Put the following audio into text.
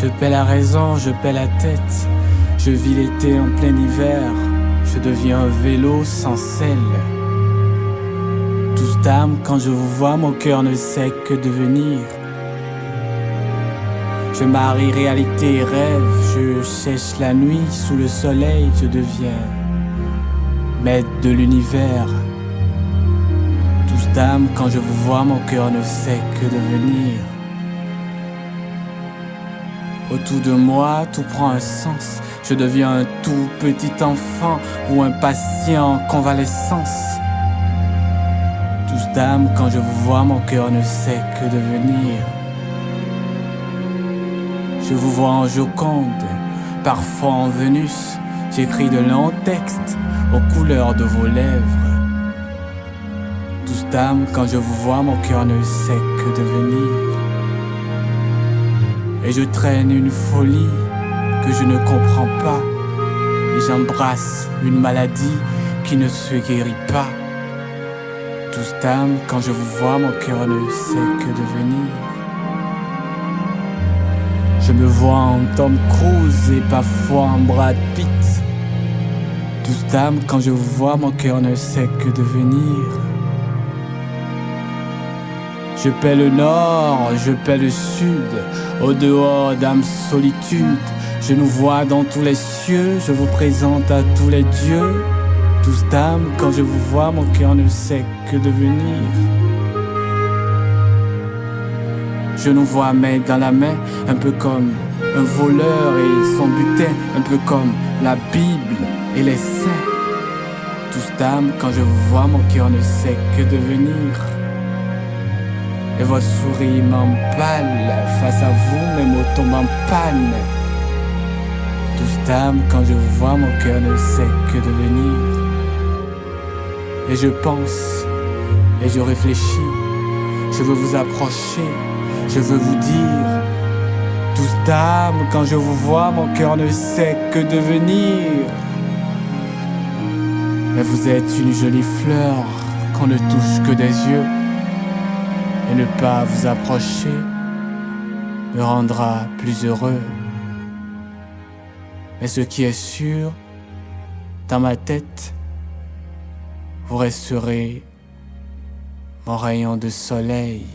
Je paie la raison, je paie la tête. Je vis l'été en plein hiver. Je deviens un vélo sans selle. Tous d'âme, quand je vous vois, mon cœur ne sait que devenir. Je marie réalité et rêve. Je cherche la nuit sous le soleil. Je deviens maître de l'univers. Tous d'âme, quand je vous vois, mon cœur ne sait que devenir. Autour de moi, tout prend un sens. Je deviens un tout petit enfant ou un patient en convalescence. Tous d'âme, quand je vous vois, mon cœur ne sait que devenir. Je vous vois en Joconde, parfois en Vénus. J'écris de longs textes aux couleurs de vos lèvres. Tous d'âme, quand je vous vois, mon cœur ne sait que devenir. Et je traîne une folie que je ne comprends pas. Et j'embrasse une maladie qui ne se guérit pas. Tous d'âme, quand je vous vois, mon cœur ne sait que devenir. Je me vois en Tom Cruise et parfois en Brad Pitt. Tous d'âme, quand je vous vois, mon cœur ne sait que devenir. Je paie le nord, je paie le sud, au dehors d'âme solitude. Je nous vois dans tous les cieux, je vous présente à tous les dieux. Tous d'âme, quand je vous vois, mon cœur ne sait que devenir. Je nous vois main dans la main, un peu comme un voleur et son butin, un peu comme la Bible et les saints. Tous d'âme, quand je vous vois, mon cœur ne sait que devenir. Et votre sourire m'emballe, face à vous, mes mots tombent en panne. Tous d'âme, quand je vous vois, mon cœur ne sait que devenir. Et je pense, et je réfléchis, je veux vous approcher, je veux vous dire. Tous d'âme, quand je vous vois, mon cœur ne sait que devenir. Mais vous êtes une jolie fleur qu'on ne touche que des yeux. Et ne pas vous approcher me rendra plus heureux. Mais ce qui est sûr, dans ma tête, vous resterez mon rayon de soleil.